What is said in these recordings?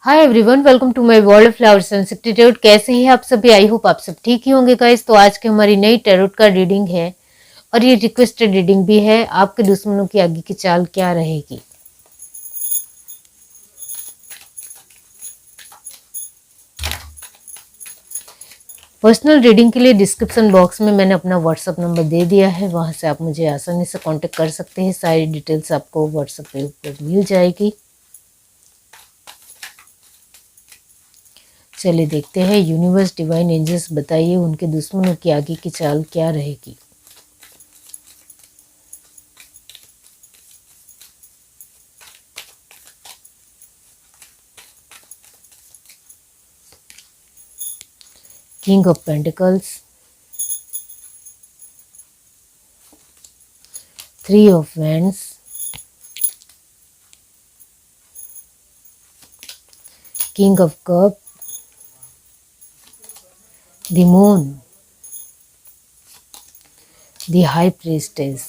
Hi everyone, welcome to my world of flowers and substitute. कैसे हैं आप सभी? आई होप आप सब ठीक ही होंगे गाइस। तो आज की हमारी नई टैरोट का रीडिंग है और ये रिक्वेस्टेड रीडिंग भी है। आपके दुश्मनों की आगे की चाल क्या रहेगी? पर्सनल रीडिंग के लिए डिस्क्रिप्शन बॉक्स में मैंने अपना व्हाट्सअप नंबर दे दिया है, वहां से आप मुझे आसानी से कांटेक्ट कर सकते हैं। सारी डिटेल्स आपको व्हाट्सएप पे ऊपर मिल जाएगी। चलिए देखते हैं, यूनिवर्स डिवाइन एंजल्स बताइए उनके दुश्मनों की आगे की चाल क्या रहेगी। King of Pentacles, Three of Wands, King of Cups, the Moon, the High Priestess,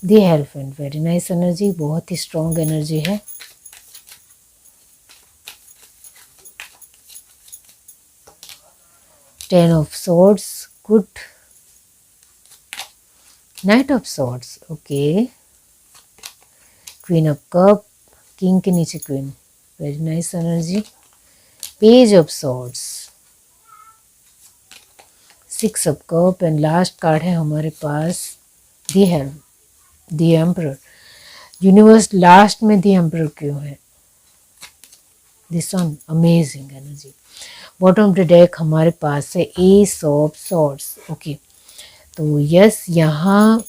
the Hierophant। Very nice energy, बहुत ही स्ट्रॉन्ग एनर्जी है। Ten of swords, good. Knight of swords, okay. Queen of cup, king के नीचे queen, very nice energy. Page of swords, six of cup and last card है हमारे पास the emperor. Universe last में the emperor क्यों है? The sun, amazing energy. Bottom of the deck हमारे पास है एस ऑफ सॉर्ड्स, ओके। तो यस, यहाँ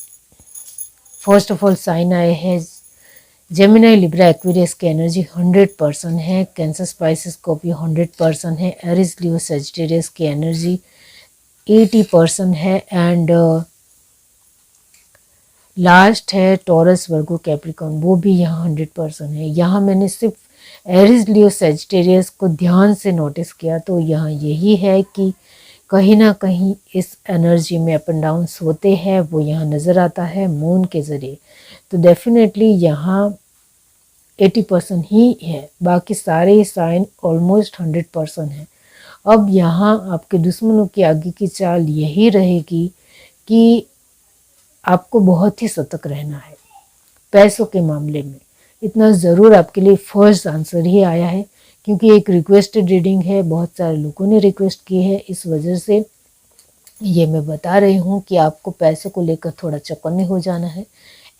फर्स्ट ऑफ ऑल साइन आए हैं जेमिनी, लिब्रा, एक्वेरियस की एनर्जी 100% है। कैंसर, स्पाइसेस, स्कॉर्पियो 100% है। एरिस, लियो, सजिटेरियस की एनर्जी 80% है। एंड लास्ट है टॉरस, वर्गो, कैप्रिकॉर्न, वो भी यहाँ 100% है। यहाँ मैंने सिर्फ एरिस, लियो, सजिटेरियस को ध्यान से नोटिस किया, तो यहाँ यही है कि कहीं ना कहीं इस एनर्जी में अप एंड डाउन्स होते हैं, वो यहाँ नज़र आता है मून के ज़रिए। तो डेफिनेटली यहाँ 80% ही है, बाकी सारे साइन ऑलमोस्ट 100% है। अब यहाँ आपके दुश्मनों की आगे की चाल यही रहेगी कि आपको बहुत ही सतर्क रहना है पैसों के मामले में। इतना ज़रूर आपके लिए फर्स्ट आंसर ही आया है, क्योंकि एक रिक्वेस्टेड रीडिंग है, बहुत सारे लोगों ने रिक्वेस्ट की है, इस वजह से ये मैं बता रही हूँ कि आपको पैसों को लेकर थोड़ा चौकन्ने हो जाना है,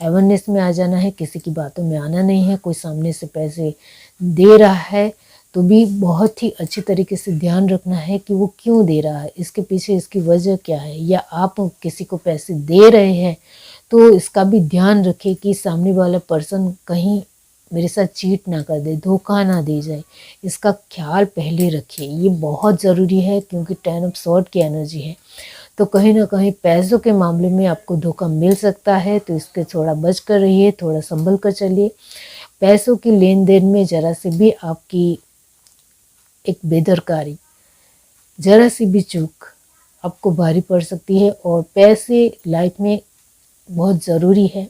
अवेयरनेस में आ जाना है, किसी की बातों में आना नहीं है। कोई सामने से पैसे दे रहा है तो भी बहुत ही अच्छी तरीके से ध्यान रखना है कि वो क्यों दे रहा है, इसके पीछे इसकी वजह क्या है। या आप किसी को पैसे दे रहे हैं तो इसका भी ध्यान रखें कि सामने वाला पर्सन कहीं मेरे साथ चीट ना कर दे, धोखा ना दे जाए, इसका ख्याल पहले रखिए। ये बहुत ज़रूरी है, क्योंकि 10 ऑफ सॉर्ड की एनर्जी है। तो कहीं ना कहीं पैसों के मामले में आपको धोखा मिल सकता है, तो इसके थोड़ा बच कर रहिए, थोड़ा संभल कर चलिए। पैसों की लेन देन में ज़रा से भी आपकी एक बेदरकारी, ज़रा सी भी चूक आपको भारी पड़ सकती है। और पैसे लाइफ में बहुत ज़रूरी है,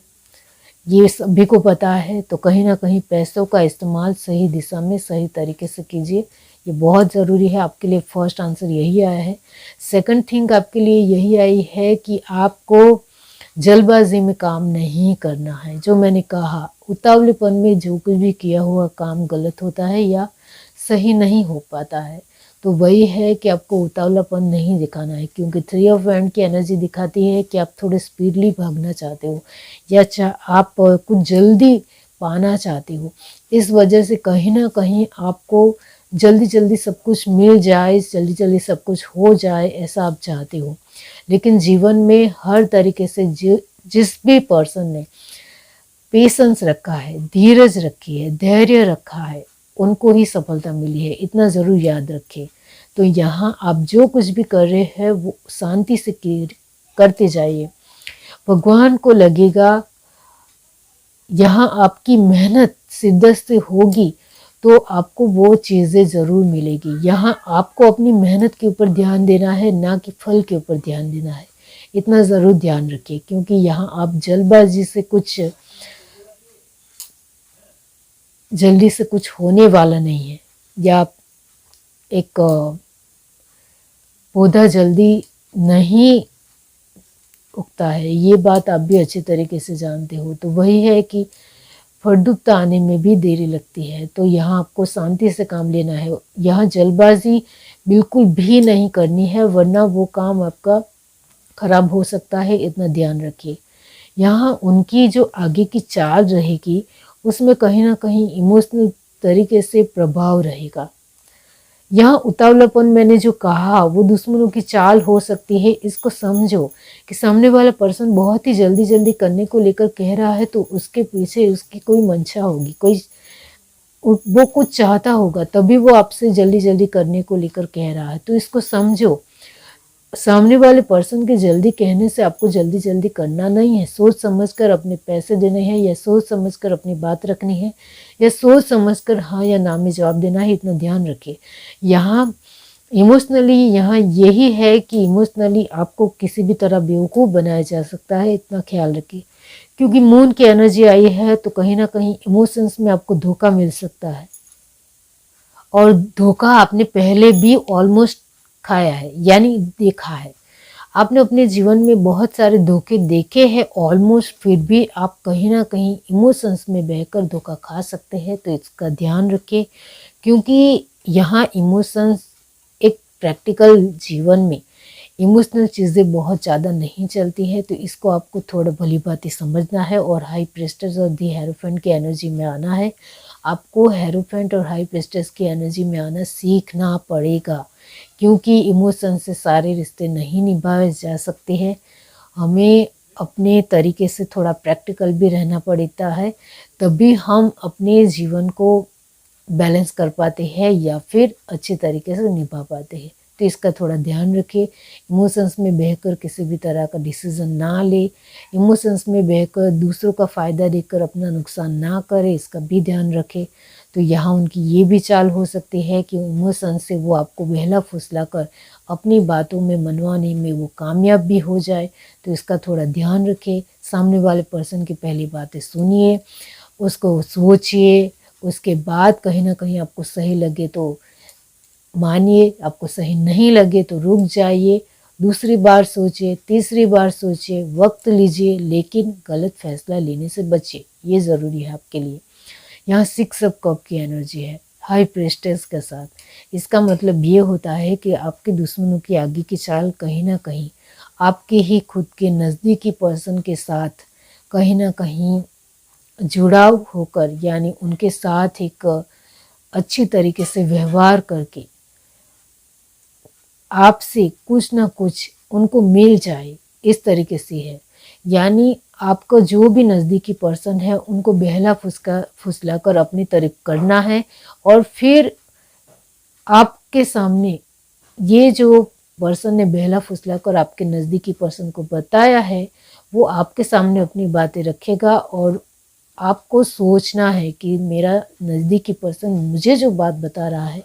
ये सभी को पता है। तो कहीं ना कहीं पैसों का इस्तेमाल सही दिशा में सही तरीके से कीजिए, ये बहुत ज़रूरी है। आपके लिए फर्स्ट आंसर यही आया है। सेकंड थिंग आपके लिए यही आई है कि आपको जल्दबाजी में काम नहीं करना है। जो मैंने कहा, उतावलेपन में जो कुछ भी किया हुआ काम गलत होता है या सही नहीं हो पाता है। तो वही है कि आपको उतावलापन नहीं दिखाना है, क्योंकि 3 ऑफ वैंड की एनर्जी दिखाती है कि आप थोड़े स्पीडली भागना चाहते हो या आप कुछ जल्दी पाना चाहते हो। इस वजह से कहीं ना कहीं आपको जल्दी जल्दी सब कुछ मिल जाए, जल्दी जल्दी सब कुछ हो जाए, ऐसा आप चाहते हो। लेकिन जीवन में हर तरीके से जिस भी पर्सन ने पेशेंस रखा है, धीरज रखी है, धैर्य रखा है, उनको ही सफलता मिली है, इतना ज़रूर याद रखें। तो यहाँ आप जो कुछ भी कर रहे हैं वो शांति से करते जाइए। भगवान को लगेगा यहाँ आपकी मेहनत शिद्दत से होगी तो आपको वो चीज़ें ज़रूर मिलेगी। यहाँ आपको अपनी मेहनत के ऊपर ध्यान देना है, ना कि फल के ऊपर ध्यान देना है। इतना ज़रूर ध्यान रखिए, क्योंकि यहाँ आप जल्दबाजी से कुछ जल्दी से कुछ होने वाला नहीं है, या एक पौधा जल्दी नहीं उगता है, ये बात आप भी अच्छे तरीके से जानते हो। तो वही है कि फलद्रुपता आने में भी देरी लगती है। तो यहाँ आपको शांति से काम लेना है, यहाँ जल्दबाजी बिल्कुल भी नहीं करनी है, वरना वो काम आपका खराब हो सकता है, इतना ध्यान रखिए। यहाँ उनकी जो आगे की चाल रहेगी उसमें कहीं ना कहीं इमोशनल तरीके से प्रभाव रहेगा। यहाँ उतावलापन मैंने जो कहा वो दुश्मनों की चाल हो सकती है। इसको समझो कि सामने वाला पर्सन बहुत ही जल्दी जल्दी करने को लेकर कह रहा है, तो उसके पीछे उसकी कोई मंशा होगी, कोई वो कुछ चाहता होगा, तभी वो आपसे जल्दी जल्दी करने को लेकर कह रहा है। तो इसको समझो, सामने वाले पर्सन के जल्दी कहने से आपको जल्दी जल्दी करना नहीं है। सोच समझकर अपने पैसे देने हैं, या सोच समझकर अपनी बात रखनी है, या सोच समझकर हाँ या ना में जवाब देना है, इतना ध्यान रखिए। यहाँ इमोशनली यहाँ यही है कि इमोशनली आपको किसी भी तरह बेवकूफ़ बनाया जा सकता है, इतना ख्याल रखिए। क्योंकि मून की एनर्जी आई है, तो कहीं ना कहीं इमोशंस में आपको धोखा मिल सकता है, और धोखा आपने पहले भी ऑलमोस्ट खाया है, यानी देखा है। आपने अपने जीवन में बहुत सारे धोखे देखे हैं ऑलमोस्ट, फिर भी आप कहीं ना कहीं इमोशंस में बहकर धोखा खा सकते हैं। तो इसका ध्यान रखें, क्योंकि यहाँ इमोशंस एक प्रैक्टिकल जीवन में इमोशनल चीज़ें बहुत ज़्यादा नहीं चलती हैं। तो इसको आपको थोड़ा भली भांति समझना है, और हाई प्रेस्टेज और दी हेरोफेंट की एनर्जी में आना है। आपको हेरोफेंट और हाई प्रेस्टेज की एनर्जी में आना सीखना पड़ेगा, क्योंकि इमोशन से सारे रिश्ते नहीं निभाए जा सकते हैं। हमें अपने तरीके से थोड़ा प्रैक्टिकल भी रहना पड़ता है, तभी हम अपने जीवन को बैलेंस कर पाते हैं, या फिर अच्छे तरीके से निभा पाते हैं। तो इसका थोड़ा ध्यान रखिए। इमोशंस में बहकर किसी भी तरह का डिसीज़न ना ले, इमोशंस में बहकर दूसरों का फ़ायदा देखकर अपना नुकसान ना करे, इसका भी ध्यान रखें। तो यहाँ उनकी ये भी चाल हो सकती है कि इमोशन से वो आपको बहला फुसला कर अपनी बातों में मनवाने में वो कामयाब भी हो जाए। तो इसका थोड़ा ध्यान रखें। सामने वाले पर्सन की पहली बातें सुनिए, उसको सोचिए, उसके बाद कहीं ना कहीं आपको सही लगे तो मानिए, आपको सही नहीं लगे तो रुक जाइए, दूसरी बार सोचिए, तीसरी बार सोचिए, वक्त लीजिए, लेकिन गलत फैसला लेने से बचिए, ये ज़रूरी है आपके लिए। यहाँ 6 ऑफ कप की एनर्जी है हाई प्रेस्टेस के साथ। इसका मतलब ये होता है कि आपके दुश्मनों की आगे की चाल कहीं ना कहीं आपके ही खुद के नज़दीकी पर्सन के साथ कहीं ना कहीं जुड़ाव होकर, यानी उनके साथ एक अच्छी तरीके से व्यवहार करके आपसे कुछ ना कुछ उनको मिल जाए, इस तरीके से है। यानी आपका जो भी नज़दीकी पर्सन है उनको बहला फुसला कर अपनी तारीफ करना है, और फिर आपके सामने ये जो पर्सन ने बहला फुसला कर आपके नज़दीकी पर्सन को बताया है, वो आपके सामने अपनी बातें रखेगा, और आपको सोचना है कि मेरा नज़दीकी पर्सन मुझे जो बात बता रहा है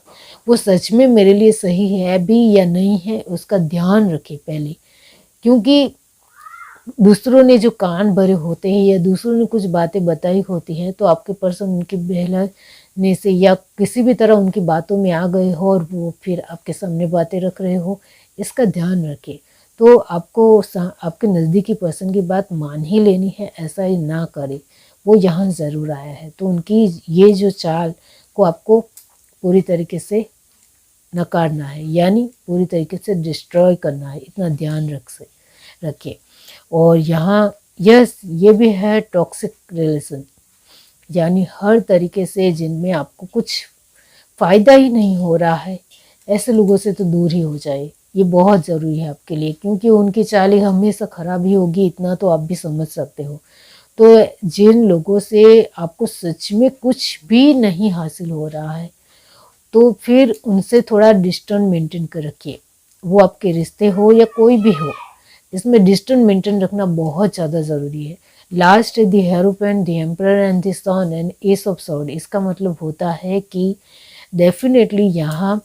वो सच में मेरे लिए सही है भी या नहीं है, उसका ध्यान रखें पहले। क्योंकि दूसरों ने जो कान भरे होते हैं, या दूसरों ने कुछ बातें बताई होती हैं, तो आपके पर्सन उनके बहलाने से या किसी भी तरह उनकी बातों में आ गए हो, और वो फिर आपके सामने बातें रख रहे हो, इसका ध्यान रखें। तो आपको आपके नज़दीकी पर्सन की बात मान ही लेनी है, ऐसा ही ना करें। वो यहाँ ज़रूर आया है, तो उनकी ये जो चाल को आपको पूरी तरीके से नकारना है, यानी पूरी तरीके से डिस्ट्रॉय करना है, इतना ध्यान रखिए। और यहाँ ये भी है टॉक्सिक रिलेशन, यानी हर तरीके से जिनमें आपको कुछ फ़ायदा ही नहीं हो रहा है, ऐसे लोगों से तो दूर ही हो जाए, ये बहुत ज़रूरी है आपके लिए, क्योंकि उनकी चाल हमेशा ख़राब ही होगी, इतना तो आप भी समझ सकते हो। तो जिन लोगों से आपको सच में कुछ भी नहीं हासिल हो रहा है, तो फिर उनसे थोड़ा डिस्टेंस मेंटेन कर रखिए। वो आपके रिश्ते हो या कोई भी हो, इसमें डिस्टेंस मेंटेन रखना बहुत ज़्यादा ज़रूरी है। Last the hierophant, the emperor and the sun and ace of sword, इसका मतलब होता है कि डेफिनेटली यहाँ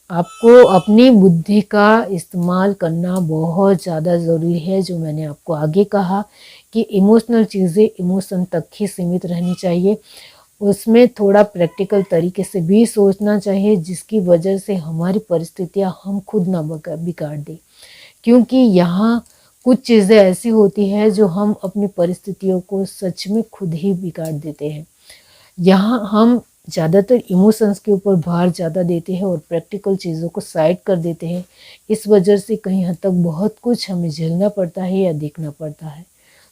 आपको अपनी बुद्धि का इस्तेमाल करना बहुत ज़्यादा ज़रूरी है। जो मैंने आपको आगे कहा कि इमोशनल चीज़ें इमोशन तक ही सीमित रहनी चाहिए, उसमें थोड़ा प्रैक्टिकल तरीके से भी सोचना चाहिए, जिसकी वजह से हमारी परिस्थितियां हम खुद ना बिगाड़ दें। क्योंकि यहाँ कुछ चीज़ें ऐसी होती हैं जो हम अपनी परिस्थितियों को सच में खुद ही बिगाड़ देते हैं। यहाँ हम ज़्यादातर इमोशंस के ऊपर भार ज़्यादा देते हैं और प्रैक्टिकल चीज़ों को साइड कर देते हैं। इस वजह से कहीं हद तक बहुत कुछ हमें झेलना पड़ता है या देखना पड़ता है।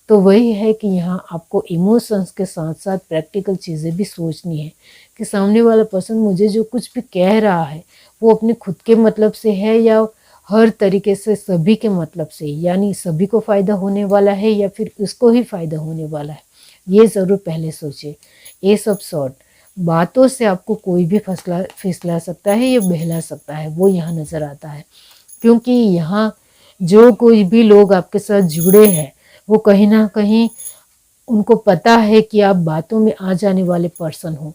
तो वही है कि यहाँ आपको इमोशंस के साथ साथ प्रैक्टिकल चीज़ें भी सोचनी है कि सामने वाला पर्सन मुझे जो कुछ भी कह रहा है वो अपने खुद के मतलब से है या हर तरीके से सभी के मतलब से, यानी सभी को फ़ायदा होने वाला है या फिर उसको ही फ़ायदा होने वाला है। ये ज़रूर पहले सोचिए। ये सब शॉर्ट बातों से आपको कोई भी फिसला सकता है या बहला सकता है, वो यहाँ नज़र आता है। क्योंकि यहाँ जो कोई भी लोग आपके साथ जुड़े हैं वो कहीं ना कहीं उनको पता है कि आप बातों में आ जाने वाले पर्सन हो,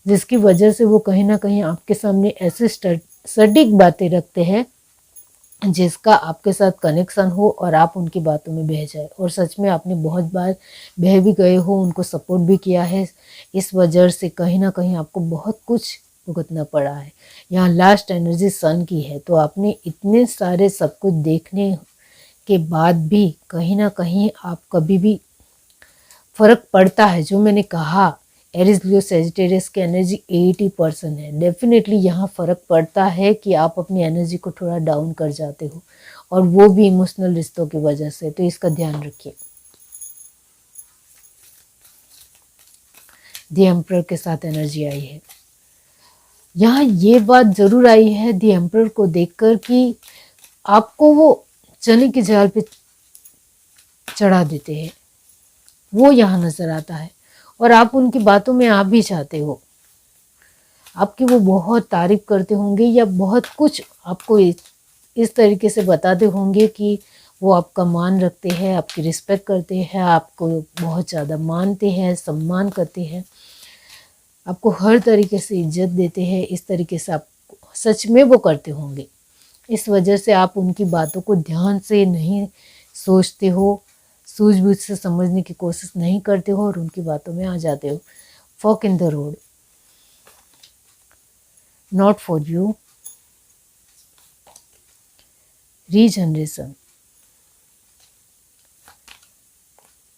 जिसकी वजह से वो कहीं ना कहीं आपके सामने ऐसे सटीक बातें रखते हैं जिसका आपके साथ कनेक्शन हो और आप उनकी बातों में बह जाए। और सच में आपने बहुत बार बह भी गए हो, उनको सपोर्ट भी किया है। इस वजह से कहीं ना कहीं आपको बहुत कुछ भुगतना पड़ा है। यहाँ लास्ट एनर्जी सन की है, तो आपने इतने सारे सब कुछ देखने के बाद भी कहीं ना कहीं आप कभी भी फ़र्क पड़ता है। जो मैंने कहा एरिस लियो सेजिटेरियस की एनर्जी 80% है। डेफिनेटली यहाँ फ़र्क पड़ता है कि आप अपनी एनर्जी को थोड़ा डाउन कर जाते हो, और वो भी इमोशनल रिश्तों की वजह से, तो इसका ध्यान रखिए। द एम्परर के साथ एनर्जी आई है। यहाँ ये बात ज़रूर आई है द एम्परर को देखकर कि आपको वो चने की जाल पे चढ़ा देते हैं, वो यहाँ नज़र आता है। और आप उनकी बातों में आ भी जाते हो, आपकी वो बहुत तारीफ करते होंगे या बहुत कुछ आपको इस तरीके से बताते होंगे कि वो आपका मान रखते हैं, आपकी रिस्पेक्ट करते हैं, आपको बहुत ज़्यादा मानते हैं, सम्मान करते हैं, आपको हर तरीके से इज्जत देते हैं। इस तरीके से आप सच में वो करते होंगे। इस वजह से आप उनकी बातों को ध्यान से नहीं सोचते हो, सूझबूझ से समझने की कोशिश नहीं करते हो और उनकी बातों में आ जाते हो। Fork in the road, not for you, regeneration,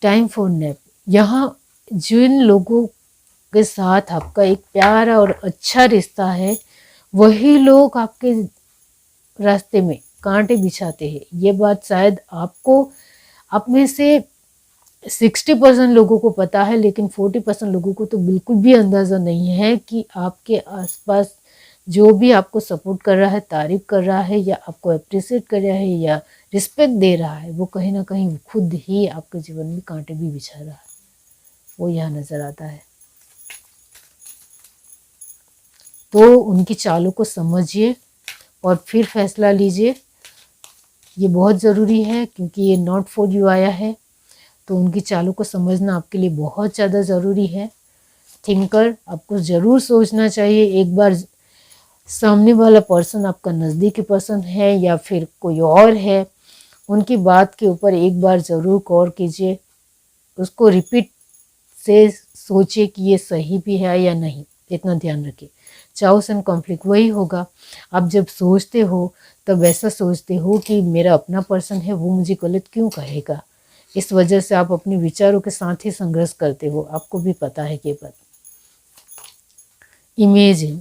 time for nap. यहाँ जिन लोगों के साथ आपका एक प्यारा और अच्छा रिश्ता है, वही लोग आपके रास्ते में कांटे बिछाते हैं। ये बात शायद आपको, आप में से 60% लोगों को पता है, लेकिन 40% लोगों को तो बिल्कुल भी अंदाज़ा नहीं है कि आपके आसपास जो भी आपको सपोर्ट कर रहा है, तारीफ कर रहा है या आपको अप्रिशिएट कर रहा है या रिस्पेक्ट दे रहा है, वो कहीं ना कहीं खुद ही आपके जीवन में कांटे भी बिछा रहा है। वो यहाँ नज़र आता है। तो उनकी चालों को समझिए और फिर फैसला लीजिए। ये बहुत ज़रूरी है क्योंकि ये नॉट फॉर यू आया है, तो उनकी चालों को समझना आपके लिए बहुत ज़्यादा ज़रूरी है। थिंकर, आपको ज़रूर सोचना चाहिए एक बार, सामने वाला पर्सन आपका नज़दीकी पर्सन है या फिर कोई और है, उनकी बात के ऊपर एक बार ज़रूर गौर कीजिए। उसको रिपीट से सोचिए कि ये सही भी है या नहीं, इतना ध्यान रखिए। चाउस एंड कॉन्फ्लिक्ट वही होगा। आप जब सोचते हो तब ऐसा सोचते हो कि मेरा अपना पर्सन है, वो मुझे गलत क्यों कहेगा। इस वजह से आप अपने विचारों के साथ ही संघर्ष करते हो, आपको भी पता है ये बात। इमेजिन,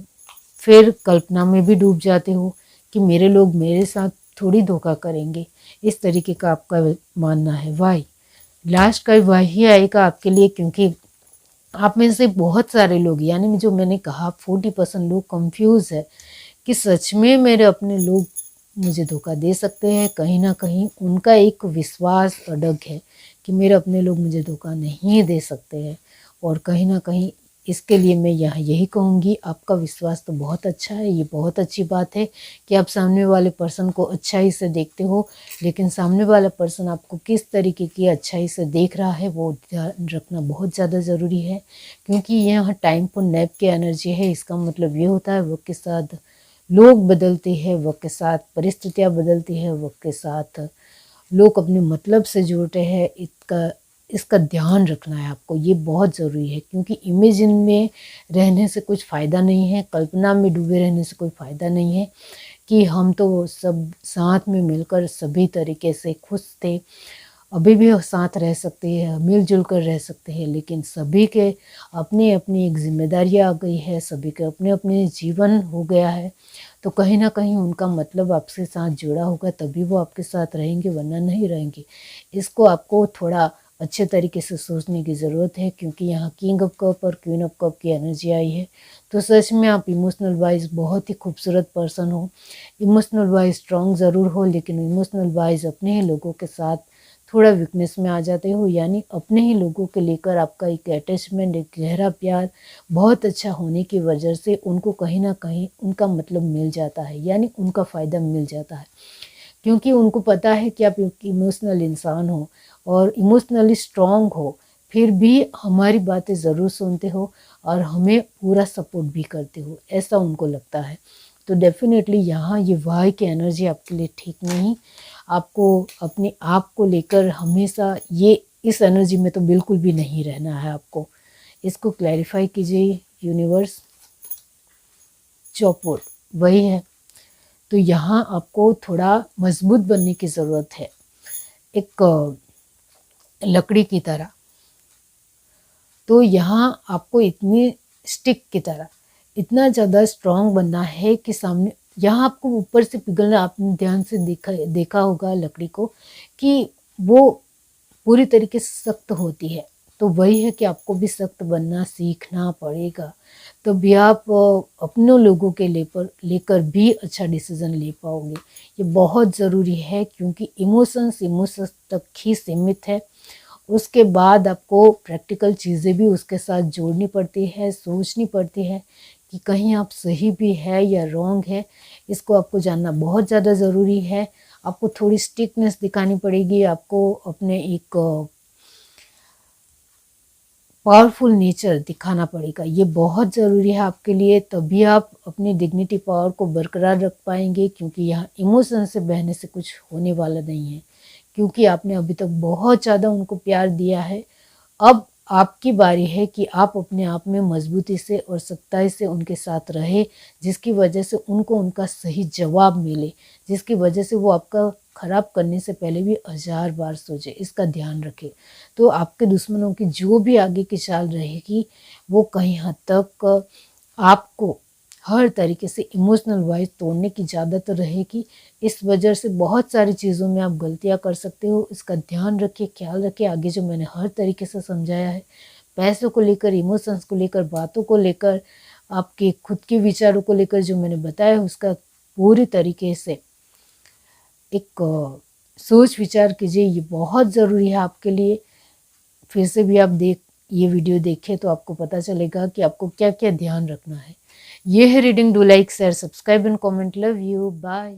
फिर कल्पना में भी डूब जाते हो कि मेरे लोग मेरे साथ थोड़ी धोखा करेंगे, इस तरीके का आपका मानना है। वाई, लास्ट का वही आएगा आपके लिए, क्योंकि आप में से बहुत सारे लोग, यानी जो मैंने कहा 40% लोग कंफ्यूज है कि सच में मेरे अपने लोग मुझे धोखा दे सकते हैं। कहीं ना कहीं उनका एक विश्वास अडग है कि मेरे अपने लोग मुझे धोखा नहीं दे सकते हैं। और कहीं ना कहीं इसके लिए मैं यहाँ यही कहूँगी, आपका विश्वास तो बहुत अच्छा है, ये बहुत अच्छी बात है कि आप सामने वाले पर्सन को अच्छाई से देखते हो, लेकिन सामने वाला पर्सन आपको किस तरीके की अच्छाई से देख रहा है वो ध्यान रखना बहुत ज़्यादा ज़रूरी है। क्योंकि यहाँ टाइम फॉर नैप की एनर्जी है। इसका मतलब ये होता है वक्त के साथ लोग बदलते हैं, वक्त के साथ परिस्थितियाँ बदलती है, वक्त के साथ लोग अपने मतलब से जुड़ते हैं। इसका इसका ध्यान रखना है आपको, ये बहुत ज़रूरी है, क्योंकि इमेजिन में रहने से कुछ फ़ायदा नहीं है, कल्पना में डूबे रहने से कोई फ़ायदा नहीं है कि हम तो सब साथ में मिलकर सभी तरीके से खुश थे, अभी भी साथ रह सकते हैं, मिलजुल कर रह सकते हैं, लेकिन सभी के अपनी अपनी एक जिम्मेदारी आ गई है, सभी के अपने अपने जीवन हो गया है, तो कहीं ना कहीं उनका मतलब आपसे साथ जुड़ा होगा, तभी वो आपके साथ रहेंगे, वरना नहीं रहेंगे। इसको आपको थोड़ा अच्छे तरीके से सोचने की ज़रूरत है, क्योंकि यहाँ किंग ऑफ कप और क्वीन ऑफ कप की एनर्जी आई है। तो सच में आप इमोशनल वाइज बहुत ही खूबसूरत पर्सन हो, इमोशनल वाइज स्ट्रॉन्ग ज़रूर हो, लेकिन इमोशनल वाइज अपने ही लोगों के साथ थोड़ा वीकनेस में आ जाते हो, यानी अपने ही लोगों के लेकर आपका एक अटैचमेंट, एक गहरा प्यार बहुत अच्छा होने की वजह से उनको कहीं ना कहीं उनका मतलब मिल जाता है, यानी उनका फ़ायदा मिल जाता है, क्योंकि उनको पता है कि आप एक इमोशनल इंसान हो और इमोशनली स्ट्रॉन्ग हो, फिर भी हमारी बातें ज़रूर सुनते हो और हमें पूरा सपोर्ट भी करते हो, ऐसा उनको लगता है। तो डेफिनेटली यहाँ ये वाई की एनर्जी आपके लिए ठीक नहीं। आपको अपने आप को लेकर हमेशा ये इस एनर्जी में तो बिल्कुल भी नहीं रहना है आपको। इसको क्लैरिफाई कीजिए यूनिवर्स। चौपोट वही है, तो यहाँ आपको थोड़ा मजबूत बनने की ज़रूरत है, एक लकड़ी की तरह। तो यहाँ आपको इतनी स्टिक की तरह इतना ज़्यादा स्ट्रांग बनना है कि सामने यहाँ आपको ऊपर से पिघलना, आपने ध्यान से देखा होगा लकड़ी को कि वो पूरी तरीके से सख्त होती है, तो वही है कि आपको भी सख्त बनना सीखना पड़ेगा, तभी आप अपने लोगों के लेकर भी अच्छा डिसीजन ले पाओगे। ये बहुत ज़रूरी है, क्योंकि इमोशंस तक ही सीमित है, उसके बाद आपको प्रैक्टिकल चीज़ें भी उसके साथ जोड़नी पड़ती है, सोचनी पड़ती है कि कहीं आप सही भी है या रॉन्ग है, इसको आपको जानना बहुत ज़्यादा ज़रूरी है। आपको थोड़ी स्टिकनेस दिखानी पड़ेगी, आपको अपने एक पावरफुल नेचर दिखाना पड़ेगा, ये बहुत ज़रूरी है आपके लिए, तभी आप अपनी डिग्निटी पावर को बरकरार रख पाएंगे, क्योंकि यहाँ इमोशन से बहने से कुछ होने वाला नहीं है, क्योंकि आपने अभी तक बहुत ज़्यादा उनको प्यार दिया है। अब आपकी बारी है कि आप अपने आप में मजबूती से और सख्ताई से उनके साथ रहे, जिसकी वजह से उनको उनका सही जवाब मिले, जिसकी वजह से वो आपका ख़राब करने से पहले भी 1000 बार सोचे, इसका ध्यान रखें। तो आपके दुश्मनों की जो भी आगे की चाल रहेगी, वो कहीं हद तक आपको हर तरीके से इमोशनल वाइज तोड़ने की ज़्यादातर रहेगी। इस वजह से बहुत सारी चीज़ों में आप गलतियां कर सकते हो, इसका ध्यान रखिए, ख्याल रखिए। आगे जो मैंने हर तरीके से समझाया है, पैसों को लेकर, इमोशंस को लेकर, बातों को लेकर, आपके खुद के विचारों को लेकर जो मैंने बताया है, उसका पूरी तरीके से एक सोच विचार कीजिए, ये बहुत ज़रूरी है आपके लिए। फिर से भी आप ये वीडियो देखें तो आपको पता चलेगा कि आपको क्या क्या ध्यान रखना है। ये है reading. Do like, share, subscribe and comment. Love you, bye.